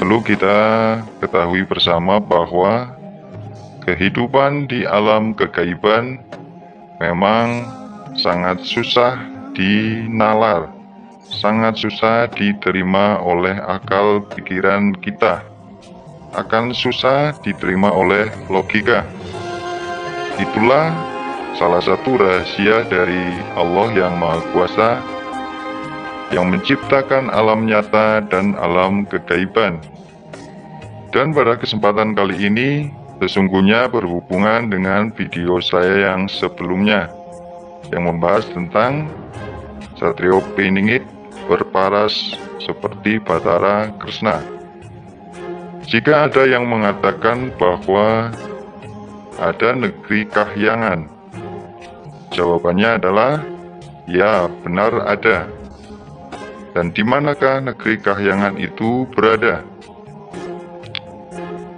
Perlu kita ketahui bersama bahwa kehidupan di alam kegaiban memang sangat susah dinalar, sangat susah diterima oleh akal pikiran kita, akan susah diterima oleh logika. Itulah salah satu rahasia dari Allah yang Maha Kuasa yang menciptakan alam nyata dan alam kegaiban. Dan pada kesempatan kali ini sesungguhnya berhubungan dengan video saya yang sebelumnya yang membahas tentang Satrio Piningit berparas seperti Bathara Kresna. Jika ada yang mengatakan bahwa ada negeri Kahyangan, jawabannya adalah ya, benar ada. Dan di manakah negeri Kahyangan itu berada?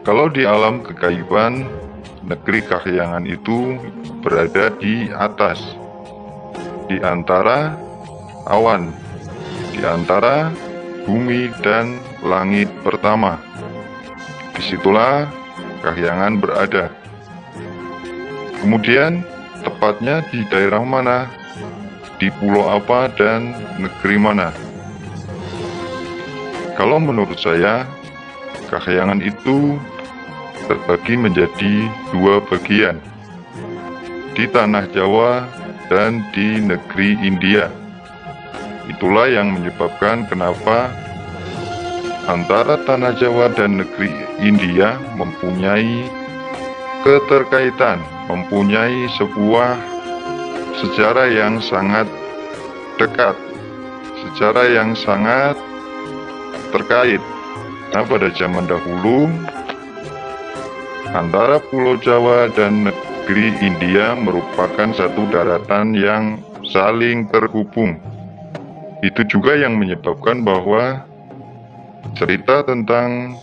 Kalau di alam kegaiban, negeri Kahyangan itu berada di atas, di antara awan, di antara bumi dan langit pertama. Disitulah Kahyangan berada. Kemudian, tepatnya di daerah mana, di pulau apa, dan negeri mana? Kalau menurut saya, Kahyangan itu terbagi menjadi dua bagian, di tanah Jawa dan di negeri India. Itulah yang menyebabkan kenapa antara tanah Jawa dan negeri India mempunyai keterkaitan, mempunyai sebuah sejarah yang sangat dekat, sejarah yang sangat terkait. Nah, pada zaman dahulu antara Pulau Jawa dan negeri India merupakan satu daratan yang saling terhubung. Itu juga yang menyebabkan bahwa cerita tentang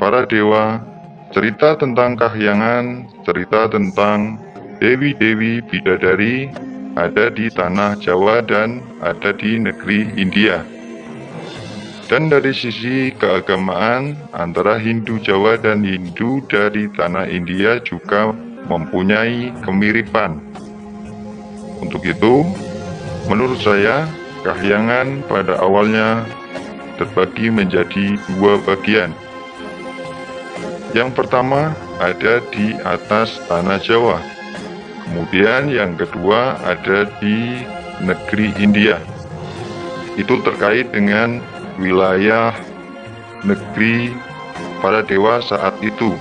para dewa, cerita tentang Kahyangan, cerita tentang dewi-dewi bidadari ada di tanah Jawa dan ada di negeri India. Dan dari sisi keagamaan, antara Hindu Jawa dan Hindu dari tanah India juga mempunyai kemiripan. Untuk itu, menurut saya, Kahyangan pada awalnya terbagi menjadi dua bagian. Yang pertama ada di atas tanah Jawa, kemudian yang kedua ada di negeri India. Itu terkait dengan wilayah negeri para dewa saat itu,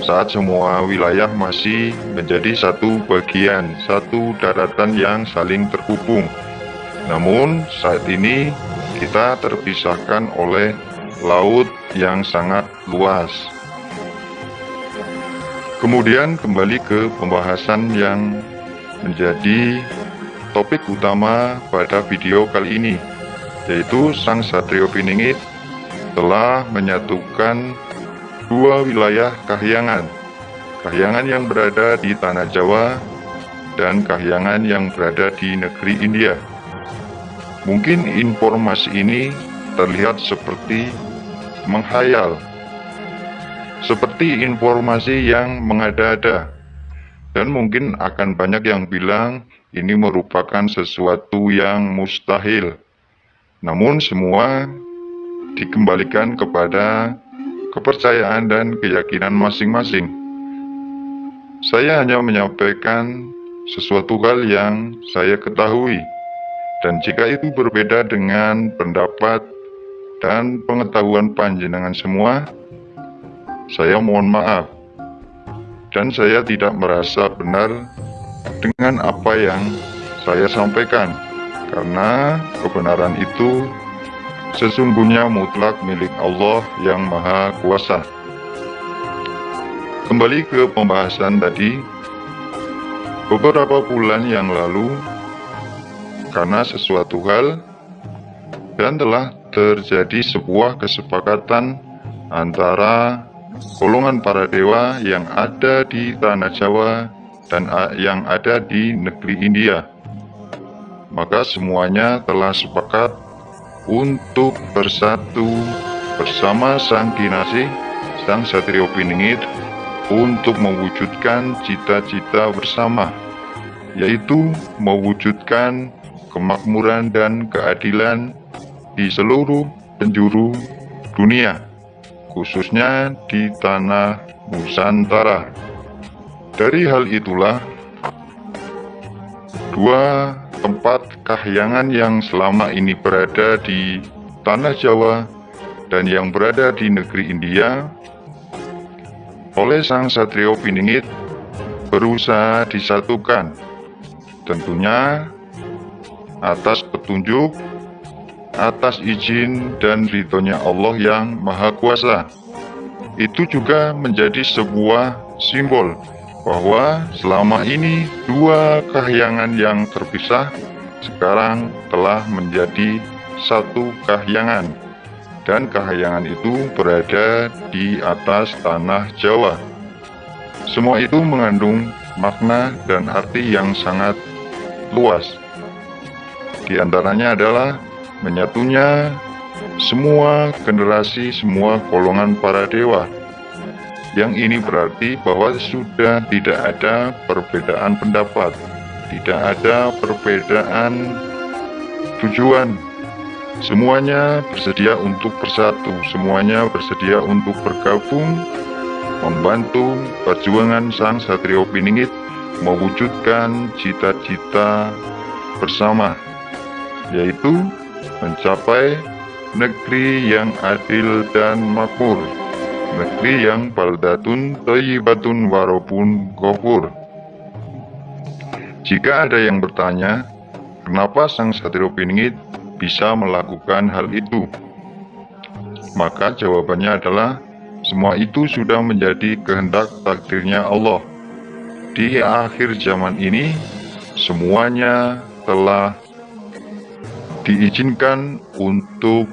saat semua wilayah masih menjadi satu bagian, satu daratan yang saling terhubung. Namun saat ini kita terpisahkan oleh laut yang sangat luas. Kemudian kembali ke pembahasan yang menjadi topik utama pada video kali ini, yaitu Sang Satrio Piningit telah menyatukan dua wilayah Kahyangan. Kahyangan yang berada di tanah Jawa dan Kahyangan yang berada di negeri India. Mungkin informasi ini terlihat seperti menghayal, seperti informasi yang mengada-ada, dan mungkin akan banyak yang bilang ini merupakan sesuatu yang mustahil. Namun semua dikembalikan kepada kepercayaan dan keyakinan masing-masing. Saya hanya menyampaikan sesuatu hal yang saya ketahui, dan jika itu berbeda dengan pendapat dan pengetahuan panjenengan semua, saya mohon maaf. Dan saya tidak merasa benar dengan apa yang saya sampaikan, karena kebenaran itu sesungguhnya mutlak milik Allah yang Maha Kuasa. Kembali ke pembahasan tadi, beberapa bulan yang lalu, karena sesuatu hal dan telah terjadi sebuah kesepakatan antara golongan para dewa yang ada di tanah Jawa dan yang ada di negeri India. Maka semuanya telah sepakat untuk bersatu bersama Sang Kinasih, Sang Satrio Piningit, untuk mewujudkan cita-cita bersama, yaitu mewujudkan kemakmuran dan keadilan di seluruh penjuru dunia, khususnya di tanah Nusantara. Dari hal itulah, dua tempat kahyangan yang selama ini berada di tanah Jawa dan yang berada di negeri India oleh Sang Satrio Piningit berusaha disatukan, tentunya atas petunjuk, atas izin dan ridhonya Allah yang Maha Kuasa. Itu juga menjadi sebuah simbol bahwa selama ini dua kahyangan yang terpisah sekarang telah menjadi satu kahyangan, dan kahyangan itu berada di atas tanah Jawa. Semua itu mengandung makna dan arti yang sangat luas. Di antaranya adalah menyatunya semua generasi, semua golongan para dewa. Yang ini berarti bahwa sudah tidak ada perbedaan pendapat, tidak ada perbedaan tujuan. Semuanya bersedia untuk bersatu, semuanya bersedia untuk bergabung, membantu perjuangan Sang Satrio Piningit mewujudkan cita-cita bersama, yaitu mencapai negeri yang adil dan makmur, negeri yang baldatun thayyibatun warabun ghafur. Jika ada yang bertanya, kenapa Sang Satrio Piningit bisa melakukan hal itu? Maka jawabannya adalah, semua itu sudah menjadi kehendak takdirnya Allah. Di akhir zaman ini, semuanya telah diizinkan untuk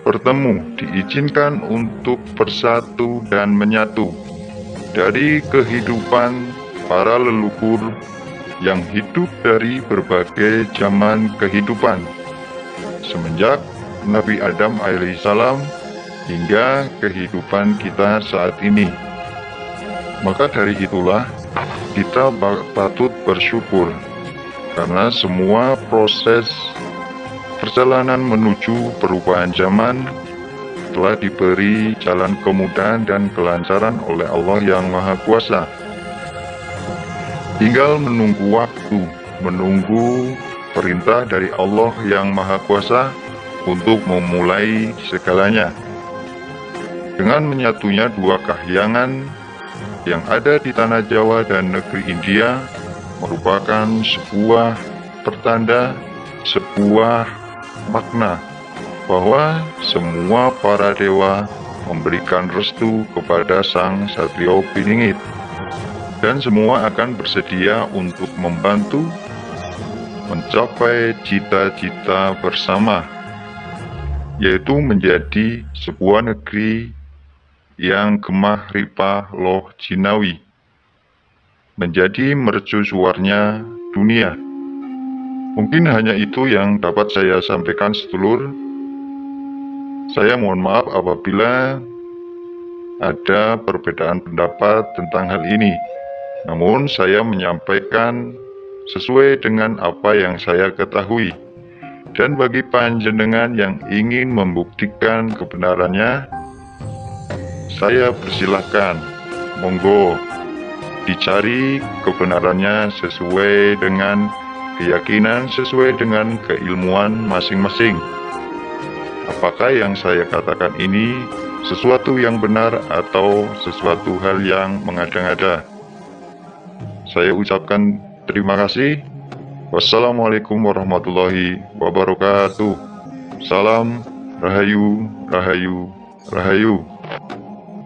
bertemu, diizinkan untuk bersatu dan menyatu dari kehidupan para leluhur yang hidup dari berbagai zaman kehidupan, semenjak Nabi Adam alaihissalam hingga kehidupan kita saat ini. Maka dari itulah kita patut bersyukur, karena semua proses perjalanan menuju perubahan zaman telah diberi jalan kemudahan dan kelancaran oleh Allah yang Maha Kuasa. Tinggal menunggu waktu, menunggu perintah dari Allah yang Maha Kuasa untuk memulai segalanya. Dengan menyatunya dua kahyangan yang ada di tanah Jawa dan negeri India merupakan sebuah pertanda, sebuah makna bahwa semua para dewa memberikan restu kepada Sang Satrio Piningit, dan semua akan bersedia untuk membantu mencapai cita-cita bersama, yaitu menjadi sebuah negeri yang gemah ripah loh jinawi, menjadi mercusuarnya dunia. Mungkin hanya itu yang dapat saya sampaikan, sedulur. Saya mohon maaf apabila ada perbedaan pendapat tentang hal ini. Namun saya menyampaikan sesuai dengan apa yang saya ketahui. Dan bagi panjenengan yang ingin membuktikan kebenarannya, saya persilahkan, monggo dicari kebenarannya sesuai dengan keyakinan, sesuai dengan keilmuan masing-masing. Apakah yang saya katakan ini sesuatu yang benar atau sesuatu hal yang mengada-ngada? Saya ucapkan terima kasih. Wassalamualaikum warahmatullahi wabarakatuh. Salam Rahayu, Rahayu, Rahayu.